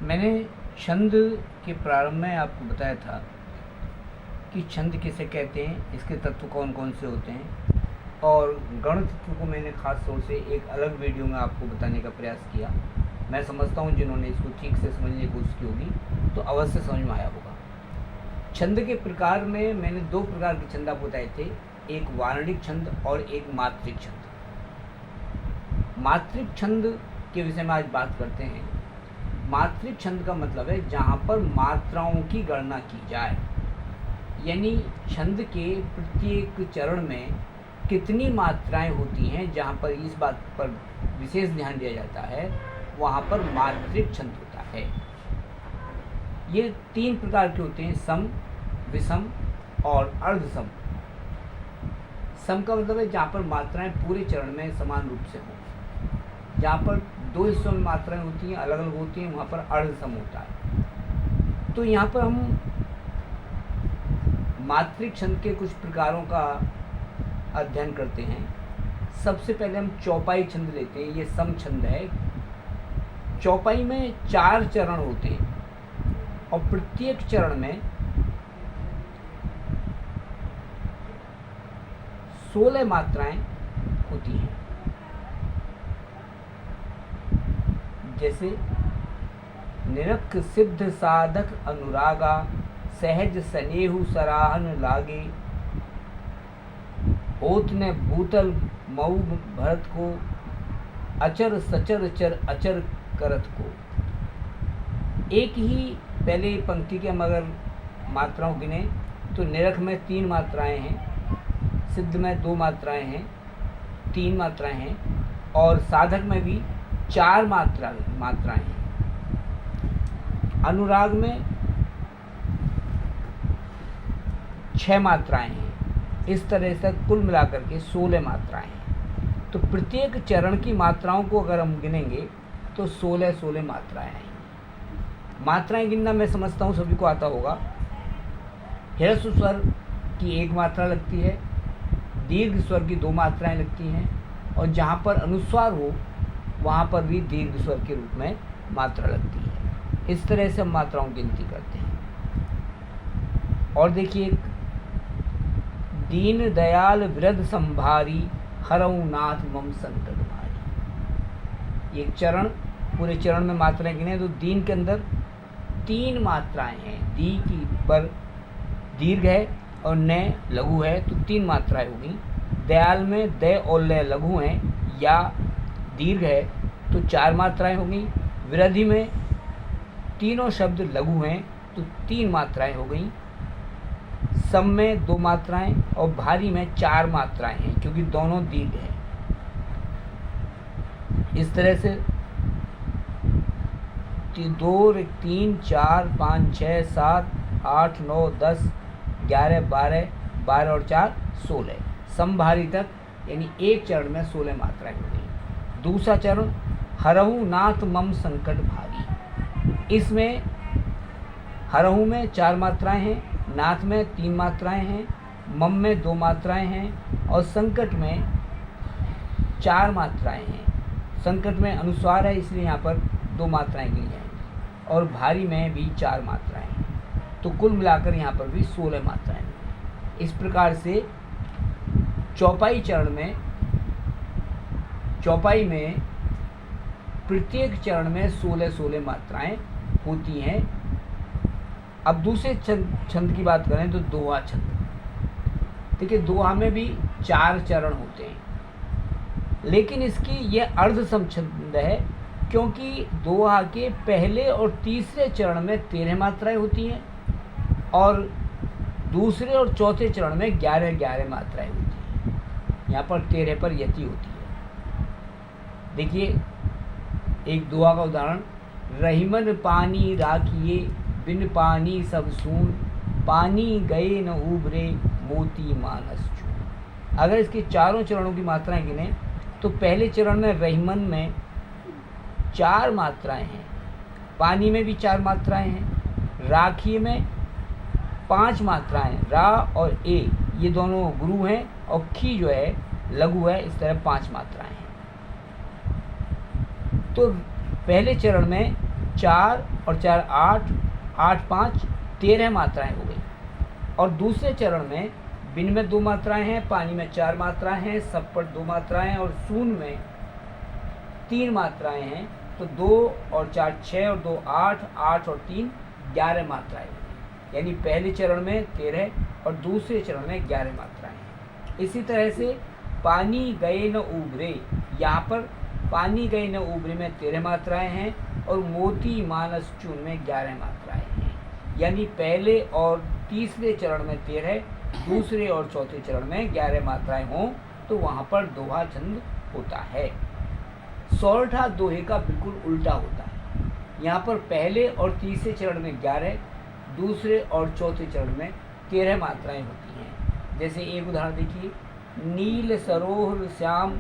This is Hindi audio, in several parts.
मैंने छंद के प्रारंभ में आपको बताया था कि छंद किसे कहते हैं, इसके तत्व कौन कौन से होते हैं, और गण तत्व को मैंने खास तौर से एक अलग वीडियो में आपको बताने का प्रयास किया। मैं समझता हूँ जिन्होंने इसको ठीक से समझने की कोशिश की होगी तो अवश्य समझ में आया होगा। छंद के प्रकार में मैंने दो प्रकार के छंद आपको बताए थे, एक वार्णिक छंद और एक मात्रिक छंद। मात्रिक छंद के विषय में आज बात करते हैं। मात्रिक छंद का मतलब है जहाँ पर मात्राओं की गणना की जाए, यानी छंद के प्रत्येक चरण में कितनी मात्राएं होती हैं, जहाँ पर इस बात पर विशेष ध्यान दिया जाता है, वहाँ पर मात्रिक छंद होता है। ये तीन प्रकार के होते हैं, सम, विषम और अर्धसम। सम का मतलब है जहाँ पर मात्राएं पूरे चरण में समान रूप से हों। जहाँ पर दो हिस्सों में मात्राएं होती हैं, अलग अलग होती हैं, वहाँ पर अर्धसम होता है। तो यहाँ पर हम मात्रिक छंद के कुछ प्रकारों का अध्ययन करते हैं। सबसे पहले हम चौपाई छंद लेते हैं। ये सम छंद है। चौपाई में 4 चरण होते हैं और प्रत्येक चरण में 16 मात्राएं होती हैं। जैसे निरख सिद्ध साधक अनुरागा, सहज स्नेहु सराहन लागे, ओत ने भूतल मऊ भरत को, अचर सचर चर अचर करत को। एक ही पहले पंक्ति के हम अगर मात्राओं गिने तो निरख में 3 मात्राएं हैं, सिद्ध में 2 मात्राएं हैं, 3 मात्राएं हैं, और साधक में भी 4 मात्राएं हैं। अनुराग में 6 मात्राएं हैं। इस तरह से कुल मिलाकर के 16 मात्राएं हैं। तो प्रत्येक चरण की मात्राओं को अगर हम गिनेंगे तो 16 मात्राएं हैं। मात्राएं गिनना मैं समझता हूँ सभी को आता होगा। ह्रस्व स्वर की 1 मात्रा लगती है, दीर्घ स्वर की 2 मात्राएं लगती हैं, और जहाँ पर अनुस्वार हो वहाँ पर भी दीर्घ स्वर के रूप में मात्रा लगती है। इस तरह से हम मात्राओं की गिनती करते हैं। और देखिए, दीन दयाल वृद्ध संभारी, हरऊ नाथ मम संकट भारी। ये चरण, पूरे चरण में मात्राएं गिने तो दीन के अंदर 3 मात्राएं हैं। दी की पर दीर्घ है और न लघु है तो 3 मात्राएं होगी। दयाल में द और ल लघु हैं या दीर्घ है तो 4 मात्राएं होगी। विरधि में तीनों शब्द लघु हैं तो 3 मात्राएं हो गई। सम में 2 मात्राएं और भारी में 4 मात्राएं हैं क्योंकि दोनों दीर्घ हैं। इस तरह से 2 3 4 5 6 7 8 9 10 11 12 और 4 16 समभारी तक, यानी एक चरण में 16 मात्राएं हो गई। दूसरा चरण हरहु नाथ मम संकट भारी। इसमें हरहु में 4 मात्राएं हैं, नाथ में 3 मात्राएं हैं, मम में 2 मात्राएं हैं और संकट में 4 मात्राएं हैं। संकट में अनुस्वार है इसलिए यहाँ पर 2 मात्राएं गिनी जाएंगी, और भारी में भी 4 मात्राएं हैं। तो कुल मिलाकर यहाँ पर भी 16 मात्राएं हैं। इस प्रकार से चौपाई चरण में, चौपाई में प्रत्येक चरण में 16 मात्राएं होती हैं। अब दूसरे छंद की बात करें तो दोहा छंद। देखिए, दोहा में भी 4 चरण होते हैं, लेकिन इसकी यह अर्धसम छंद है क्योंकि दोहा के पहले और तीसरे चरण में 13 मात्राएं होती हैं और दूसरे और चौथे चरण में 11 मात्राएं होती हैं। यहाँ पर 13 पर यति होती है। देखिए, एक दोहा का उदाहरण, रहीमन पानी राखिए, बिन पानी सब सून, पानी गए न उबरे, मोती मानस चून। अगर इसके चारों चरणों की मात्राएं गिने तो पहले चरण में रहीमन में 4 मात्राएं हैं, पानी में भी 4 मात्राएं हैं, राखिए में 5 मात्राएं, रा और ए ये दोनों गुरु हैं और खी जो है लघु है। इस तरह 5 मात्राएं हैं। तो पहले चरण में 4 और 4 8, 8 5 13 मात्राएं हो गई। और दूसरे चरण में बिन में 2 मात्राएं हैं, पानी में 4 मात्राएं हैं, सपट 2 मात्राएं हैं और शून्य में 3 मात्राएं हैं। तो 2 और 4 6 और 2 8, 8 और 3 11 मात्राएं होंगी। यानी पहले चरण में 13 और दूसरे चरण में 11 मात्राएं हैं। इसी तरह से पानी गए न उबरे, यहाँ पर पानी गए न उबरे में 13 मात्राएं हैं और मोती मानस चून में 11 मात्राएं हैं। यानी पहले और तीसरे चरण में 13, दूसरे और चौथे चरण में 11 मात्राएं हों तो वहाँ पर दोहा छंद होता है। सोरठा दोहे का बिल्कुल उल्टा होता है। यहाँ पर पहले और तीसरे चरण में 11, दूसरे और चौथे चरण में 13 मात्राएं होती हैं। जैसे एक उदाहरण देखिए, नील सरोह श्याम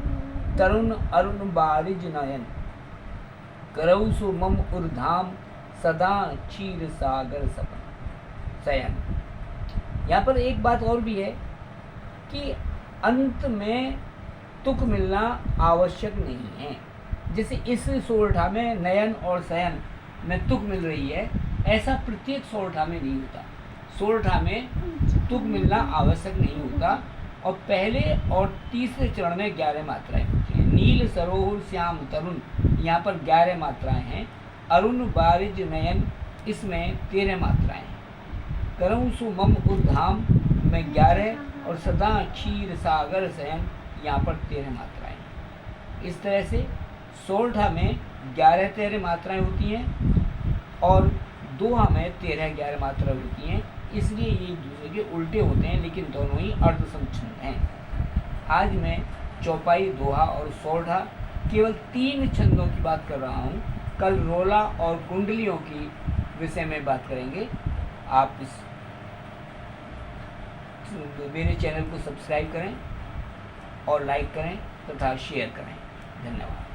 तरुण अरुण बारिज नयन, करऊ सो मम उर्धाम सदा क्षीर सागर सपन शयन। यहाँ पर एक बात और भी है कि अंत में तुक मिलना आवश्यक नहीं है। जैसे इस सोरठा में नयन और शयन में तुक मिल रही है, ऐसा प्रत्येक सोरठा में नहीं होता। सोरठा में तुक मिलना आवश्यक नहीं होता। और पहले और तीसरे चरण में 11 मात्राएं होती हैं। नील सरोह श्याम तरुण, यहाँ पर 11 मात्राएं हैं। अरुण बारिज नयन, इसमें 13 मात्राएं हैं। करऊँ सु मम उर्धाम में 11 और सदा क्षीर सागर शयन, यहाँ पर 13 मात्राएं हैं। इस तरह से सोरठा में 11-13 मात्राएं होती हैं और दोहा में 13-11 मात्राएं होती हैं। इसलिए ये एक दूसरे के उल्टे होते हैं, लेकिन दोनों ही अर्धसम छंद हैं। आज मैं चौपाई, दोहा और सोरठा केवल 3 छंदों की बात कर रहा हूँ। कल रोला और कुंडलियों की विषय में बात करेंगे। आप इस मेरे चैनल को सब्सक्राइब करें और लाइक करें तथा शेयर करें। धन्यवाद।